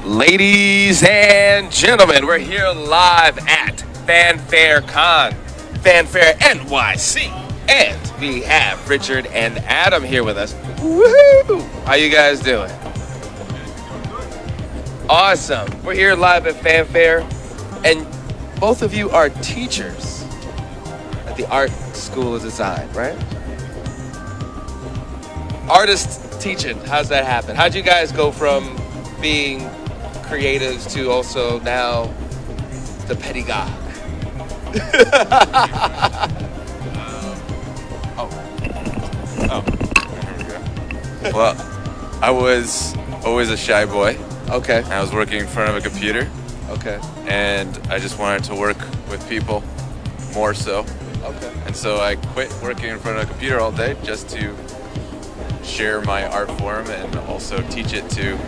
Ladies and gentlemen, we're here live at FANFAIRE NYC, and we have Richard and Adam here with us. Woohoo! How you guys doing? Awesome. We're here live at FANFAIRE, and both of you are teachers at the Art School of Design, right? Artist teaching, how's that happen? How'd you guys go from being creatives to also now the pedagogue? Well, I was always a shy boy. Okay. And I was working in front of a computer. Okay. And I just wanted to work with people more so. Okay. And so I quit working in front of a computer all day just to share my art form and also teach it to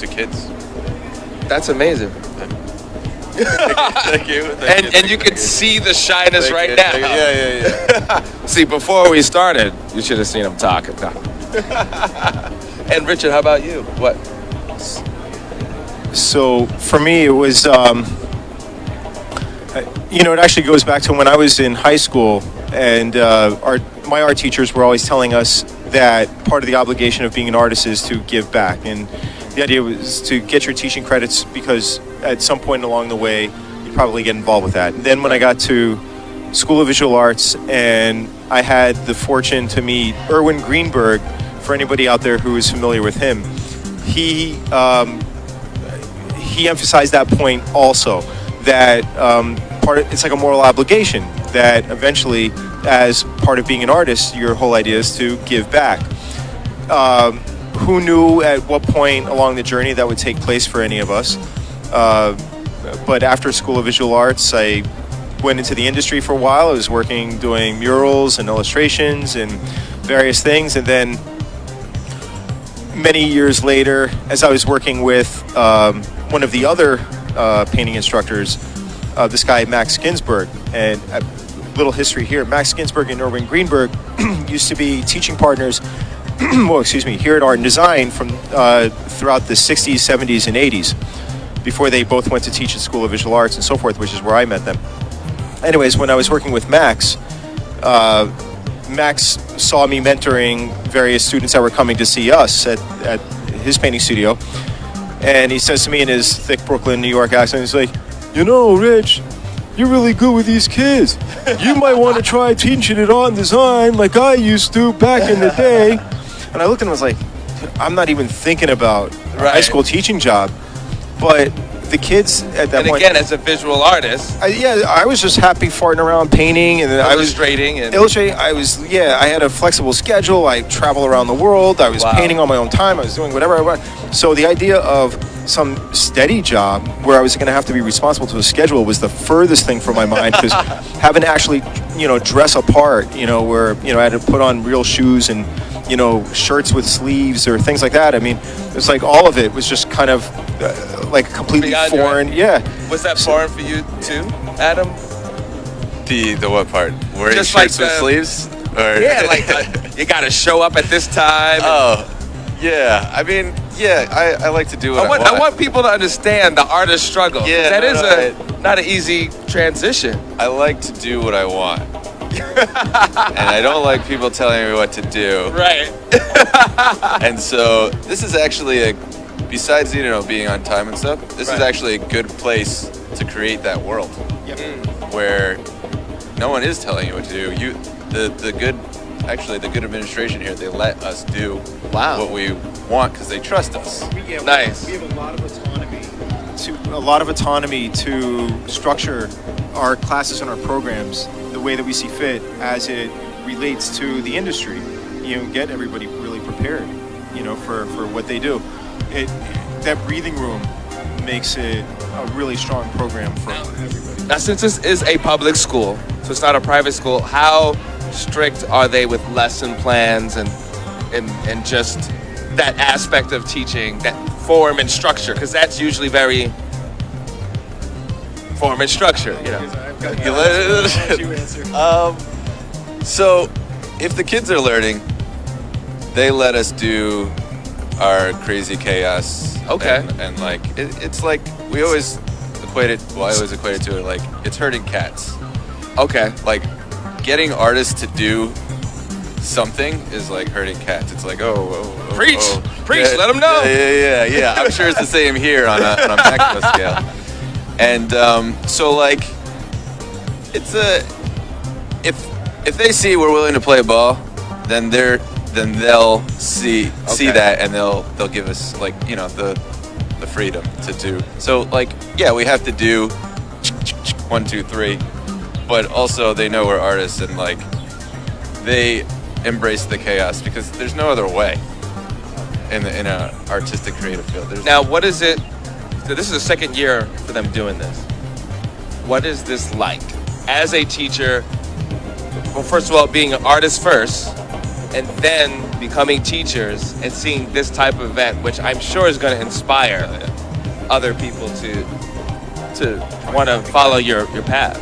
kids. That's amazing. Thank you. And you can see the shyness right now. Yeah. See, before we started, you should have seen him talking. And Richard, how about you? What? So for me, it was, it actually goes back to when I was in high school, and my art teachers were always telling us that part of the obligation of being an artist is to give back. And the idea was to get your teaching credits because at some point along the way, you'd probably get involved with that. And then when I got to School of Visual Arts and I had the fortune to meet Erwin Greenberg, for anybody out there who is familiar with him, he emphasized that point also, that it's like a moral obligation that eventually, as part of being an artist, your whole idea is to give back. Who knew at what point along the journey that would take place for any of us? But after School of Visual Arts, I went into the industry for a while. I was working doing murals and illustrations and various things, and then many years later, as I was working with one of the other painting instructors, this guy Max Ginsberg, and a little history here. Max Ginsberg and Erwin Greenberg used to be teaching partners here at Art and Design from throughout the 60s, 70s, and 80s, before they both went to teach at School of Visual Arts and so forth, which is where I met them. Anyways, when I was working with Max, Max saw me mentoring various students that were coming to see us at his painting studio, and he says to me in his thick Brooklyn, New York accent, he's like, Rich, you're really good with these kids. You might want to try teaching it on design like I used to back in the day. And I looked at him and was like, I'm not even thinking about a high school teaching job. But the kids at that point... And again, as a visual artist... I was just happy farting around painting. And illustrating. I had a flexible schedule. I travel around the world. I was painting on my own time. I was doing whatever I wanted. So the idea of some steady job where I was going to have to be responsible to a schedule was the furthest thing from my mind, because having to actually, dress a part, where, I had to put on real shoes and, shirts with sleeves or things like that. I mean, it's like all of it was just kind of like completely foreign. Yeah. Was that foreign for you too, Adam? The what part? Wearing just shirts like with sleeves? Or? Yeah, like you got to show up at this time. Yeah. I mean, I like to do what I want. I want people to understand the artist struggle. Yeah, that is not an easy transition. I like to do what I want. And I don't like people telling me what to do. Right. And so this is actually besides, being on time and stuff, this is actually a good place to create that world. Yep. Where no one is telling you what to do. The good administration here, they let us do what we want because they trust us. Nice. We have a lot of autonomy to structure our classes and our programs the way that we see fit as it relates to the industry. Get everybody really prepared, for what they do. That breathing room makes it a really strong program for everybody. Now, since this is a public school, so it's not a private school, how strict are they with lesson plans and just that aspect of teaching, that form and structure? Because that's usually very form and structure, So if the kids are learning, they let us do our crazy chaos. Okay. And like, it's like, we always equate it, well, I always equate it to it like, it's herding cats. Okay. Like, getting artists to do something is like herding cats. It's like, Preach! Preach, Yeah, let 'em know. Yeah. I'm sure it's the same here on a macro scale. And so like, it's if they see we're willing to play ball, then they'll see that, and they'll give us like, you know, the freedom to do. So like, yeah, we have to do 1, 2, 3, but also they know we're artists, and like they embrace the chaos because there's no other way in a artistic creative field. Now, what is it? So this is the second year for them doing this. What is this like as a teacher? Well, first of all, being an artist first, and then becoming teachers and seeing this type of event, which I'm sure is going to inspire other people to want to follow your path.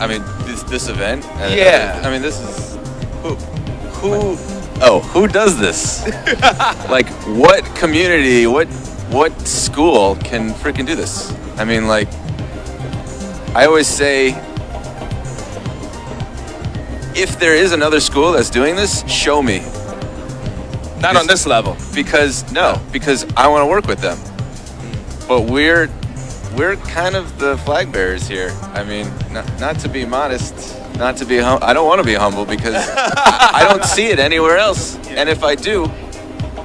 I mean, this event. Yeah. I mean, this is who does this? Like, what community? What school can freaking do this? I mean, like, I always say, if there is another school that's doing this, show me. Not on this level. Because I want to work with them. But we're kind of the flag bearers here. I mean, not to be modest, not to be I don't want to be humble because I don't see it anywhere else. Yeah. And if I do,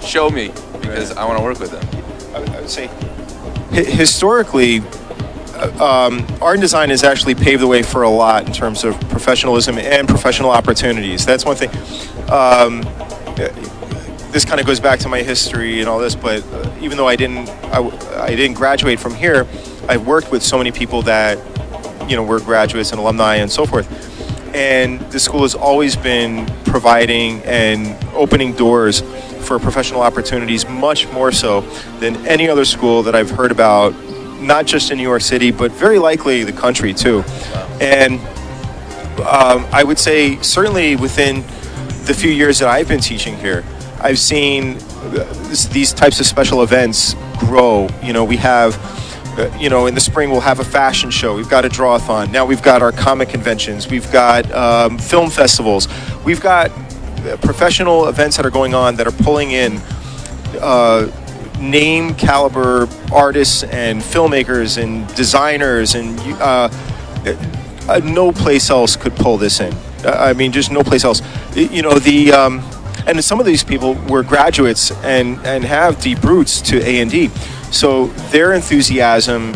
show me, because I want to work with them. I would say historically, art and design has actually paved the way for a lot in terms of professionalism and professional opportunities. That's one thing. This kind of goes back to my history and all this, but even though I didn't graduate from here, I've worked with so many people that, you know, were graduates and alumni and so forth. And the school has always been providing and opening doors for professional opportunities, much more so than any other school that I've heard about, not just in New York City, but very likely the country too. And I would say certainly within the few years that I've been teaching here, I've seen these types of special events grow. You know, we have, you know, in the spring we'll have a fashion show. We've got a draw-a-thon. Now we've got our comic conventions. We've got film festivals. We've got professional events that are going on that are pulling in name caliber artists and filmmakers and designers, and no place else could pull this in. I mean, just no place else. You know, and some of these people were graduates and have deep roots to A&D. So their enthusiasm,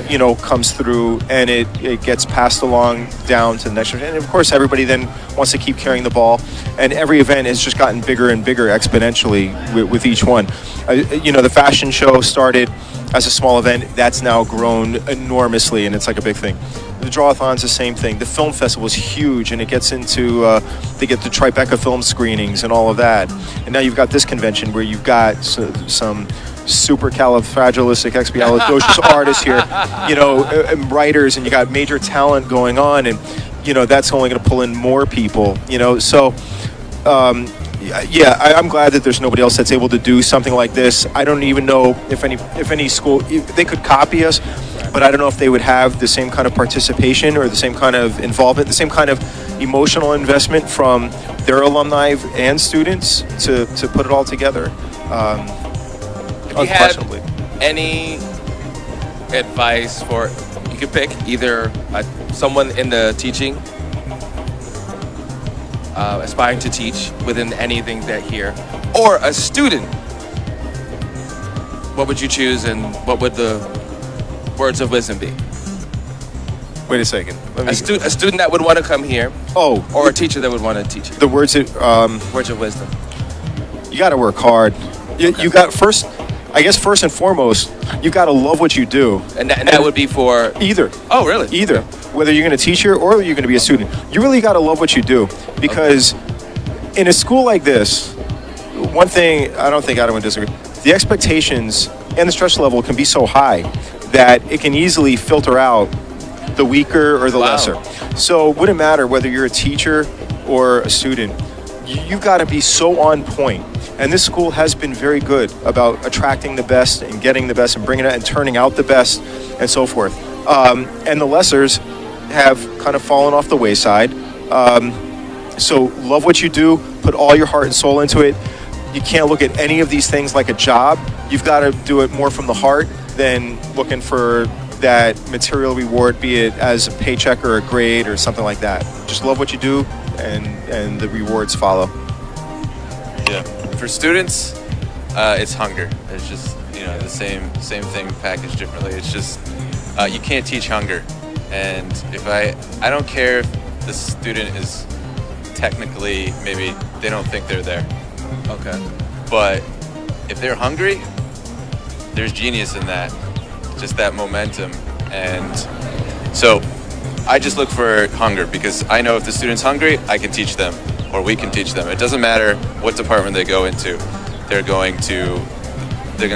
you know, comes through, and it gets passed along down to the next generation. And of course, everybody then wants to keep carrying the ball. And every event has just gotten bigger and bigger exponentially with each one. You know, the fashion show started as a small event. That's now grown enormously, and it's like a big thing. The draw-a-thon's the same thing. The film festival is huge, and it gets into, they get the Tribeca film screenings and all of that. And now you've got this convention where you've got some supercalifragilisticexpialidocious artists here, you know, and writers, and you got major talent going on, and, you know, that's only going to pull in more people, you know. So, I'm glad that there's nobody else that's able to do something like this. I don't even know if any school, they could copy us, but I don't know if they would have the same kind of participation or the same kind of involvement, the same kind of emotional investment from their alumni and students to put it all together. If you had any advice for, you could pick either someone in the teaching, aspiring to teach within anything that here, or a student, what would you choose, and what would the words of wisdom be? Wait a second. A student that would want to come here, or a teacher that would want to teach here. The words of wisdom. You got to work hard. You got first and foremost, you got to love what you do. And that would be for either. Oh, really? Either. Whether you're going to teach here or you're going to be a student, you really got to love what you do, because in a school like this, one thing I don't think anyone would disagree. The expectations and the stress level can be so high that it can easily filter out the weaker or the lesser. So it wouldn't matter whether you're a teacher or a student. You've got to be so on point. And this school has been very good about attracting the best and getting the best and bringing it and turning out the best and so forth. And the lessers have kind of fallen off the wayside. So love what you do, put all your heart and soul into it. You can't look at any of these things like a job. You've got to do it more from the heart than looking for that material reward, be it as a paycheck or a grade or something like that. Just love what you do, and the rewards follow. Yeah. For students, it's hunger. It's just, the same thing packaged differently. It's just you can't teach hunger. And if I don't care if the student is technically, maybe they don't think they're there. Okay. But if they're hungry, there's genius in that. Just that momentum. And so I just look for hunger, because I know if the student's hungry, I can teach them, or we can teach them. It doesn't matter what department they go into. They're going to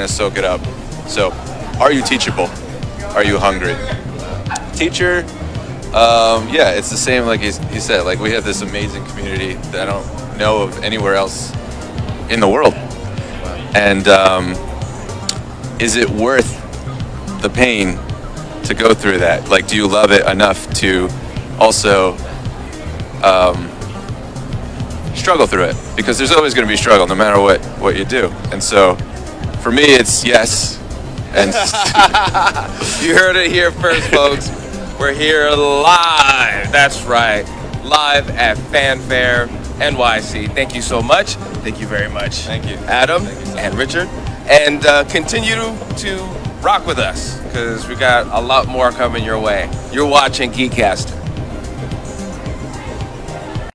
soak it up. So are you teachable? Are you hungry? Teacher, yeah, it's the same like he said. Like, we have this amazing community that I don't know of anywhere else in the world. And is it worth the pain to go through that? Like, do you love it enough to also struggle through it? Because there's always going to be struggle no matter what you do. And so for me, it's yes. And You heard it here first, folks. We're here live. That's right. Live at Fanfare NYC. Thank you so much. Thank you very much. Thank you. Adam Thank you so and much. Richard. And continue to rock with us, because we got a lot more coming your way. You're watching GEEKCASTER.